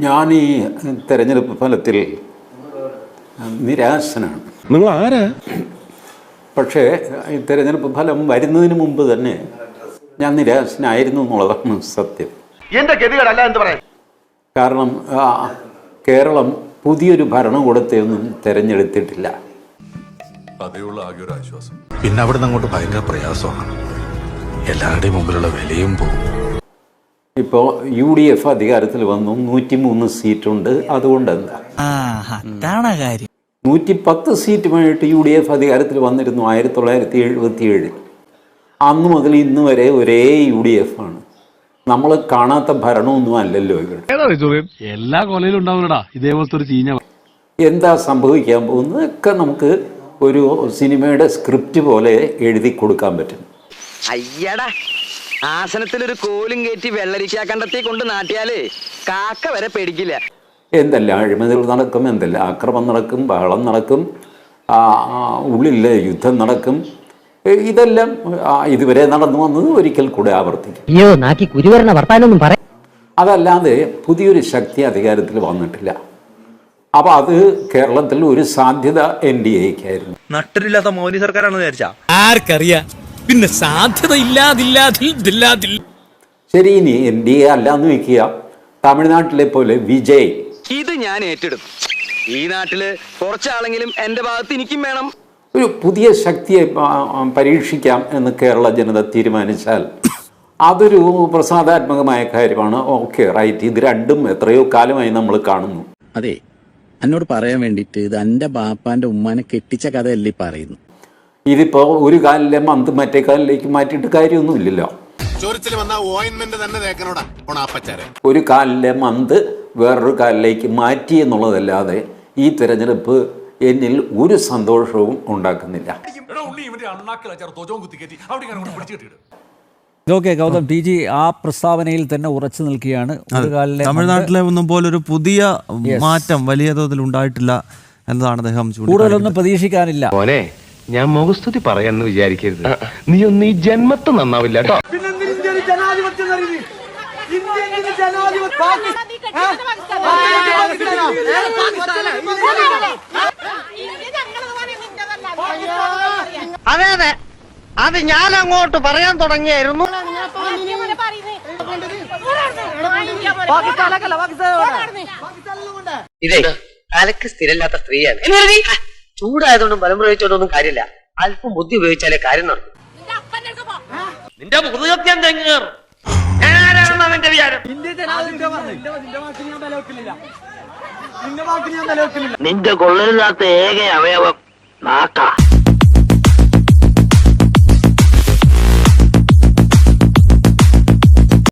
ഞാൻ ഈ തെരഞ്ഞെടുപ്പ് ഫലത്തിൽ നിരാശനാണ്. നിങ്ങൾ ആരാ? പക്ഷേ ഈ തെരഞ്ഞെടുപ്പ് ഫലം വരുന്നതിന് മുമ്പ് തന്നെ ഞാൻ നിരാശനായിരുന്നു എന്നുള്ളതാണ് സത്യം. കാരണം കേരളം പുതിയൊരു ഭരണകൂടത്തെയൊന്നും തെരഞ്ഞെടുത്തിട്ടില്ല. പിന്നെ അവിടെ നിന്ന് അങ്ങോട്ട് ഭയങ്കര പ്രയാസമാണ്. എല്ലാവരുടെയും മുമ്പിലുള്ള വിലയും പോകും. ഇപ്പോൾ UDF അധികാരത്തിൽ വന്നു, 103 സീറ്റുണ്ട്. അതുകൊണ്ട് എന്താ 110 സീറ്റുമായിട്ട് UDF അധികാരത്തിൽ വന്നിരുന്നു 1977. അന്ന് മുതൽ ഇന്ന് വരെ ഒരേ UDF ആണ്. നമ്മൾ കാണാത്ത ഭരണമൊന്നും അല്ലല്ലോ ഇവർ. എല്ലാ കൊലയിലും ഉണ്ടാവുന്നടാ ഇതേപോലത്തെ ഒരു ചീഞ്ഞ. എന്താ സംഭവിക്കാൻ പോകുന്നതൊക്കെ നമുക്ക് ഒരു സിനിമയുടെ സ്ക്രിപ്റ്റ് പോലെ എഴുതി കൊടുക്കാൻ പറ്റും. അയ്യടാ, ആസനത്തിലൊരു കോലും കയറ്റി വെള്ളരിക്കാ കണ്ടത്തി കൊണ്ട് നാട്ടിയാലേ കാക്ക വരെ പേടിക്കില്ല. എന്തെല്ലാം അഴിമതികൾ നടക്കും, എന്തെല്ലാം ആക്രമണം നടക്കും, ബഹളം നടക്കും, ഉള്ളിലെ യുദ്ധം നടക്കും. ഇതെല്ലാം ഇതുവരെ നടന്നു വന്നത് ഒരിക്കൽ കൂടെ ആവർത്തിക്കും. അതല്ലാതെ പുതിയൊരു ശക്തി അധികാരത്തിൽ വന്നിട്ടില്ല. അപ്പൊ അത് കേരളത്തിൽ ഒരു സാധ്യത NDAക്കായിരുന്നു. നട്ടില്ലാത്ത മോദി സർക്കാരാണെന്ന് വിചാരിച്ചാ ആർക്കറിയാ? പിന്നെ സാധ്യത ഇല്ലാതില്ലാതിൽ. ശരി, ഇനി NDA അല്ലാന്ന് വെക്കുക, തമിഴ്നാട്ടിലെ പോലെ വിജയ്. ഇത് ഞാൻ ഏറ്റെടുക്കും. ഈ നാട്ടില് കുറച്ചാളെങ്കിലും എന്റെ ഭാഗത്ത് എനിക്കും വേണം. ഒരു പുതിയ ശക്തിയെ പരീക്ഷിക്കാം എന്ന് കേരള ജനത തീരുമാനിച്ചാൽ അതൊരു പ്രസാദാത്മകമായ കാര്യമാണ്. Okay, right. ഇത് രണ്ടും എത്രയോ കാലമായി നമ്മൾ കാണുന്നു. അതെ, എന്നോട് പറയാൻ വേണ്ടിട്ട് ഇത് എന്റെ ബാപ്പാന്റെ ഉമ്മാനെ കെട്ടിച്ച കഥയല്ലേ പറയുന്നു. ഇതിപ്പോ ഒരു കാലിലെ മന്ത് മറ്റേ കാലിലേക്ക് മാറ്റിയിട്ട് കാര്യമൊന്നുമില്ലല്ലോ. ഒരു കാലിലെ മന്ത് വേറൊരു കാലിലേക്ക് മാറ്റി എന്നുള്ളതല്ലാതെ ഈ തെരഞ്ഞെടുപ്പ് എന്നിൽ ഒരു സന്തോഷവും ഉണ്ടാക്കുന്നില്ല. ഓക്കെ, ഗൗതം TG ആ പ്രസ്താവനയിൽ തന്നെ ഉറച്ചു നിൽക്കുകയാണ്. തമിഴ്നാട്ടിലെ ഒന്നും പോലൊരു പുതിയ മാറ്റം വലിയ തോതിൽ ഉണ്ടായിട്ടില്ല എന്നതാണ് അദ്ദേഹം. കൂടുതലൊന്നും പ്രതീക്ഷിക്കാനില്ല. മോനെ, ഞാൻ മുഖസ്തുതി പറയാന്ന് വിചാരിക്കരുത്. നീ ഒന്ന് ഈ ജന്മത്ത് നന്നാവില്ല കേട്ടോ. അതെ അതെ, അത് ഞാൻ അങ്ങോട്ട് പറയാൻ തുടങ്ങിയായിരുന്നു. ഇതേ തലക്ക് സ്ഥിരമില്ലാത്ത സ്ത്രീയാണ്. ചൂടായതുകൊണ്ടും ബലം പ്രയോഗിച്ചോണ്ടൊന്നും കാര്യമില്ല. അല്പം ബുദ്ധി ഉപയോഗിച്ചാലേ കാര്യം നടക്കും. നിന്റെ മുതുകത്യം തെങ്ങേറും. ഞാനാരാണെന്ന് വിചാരം. നിന്റെ കൊള്ളരുതാത്ത ഏക അവയവം നാക്കാ.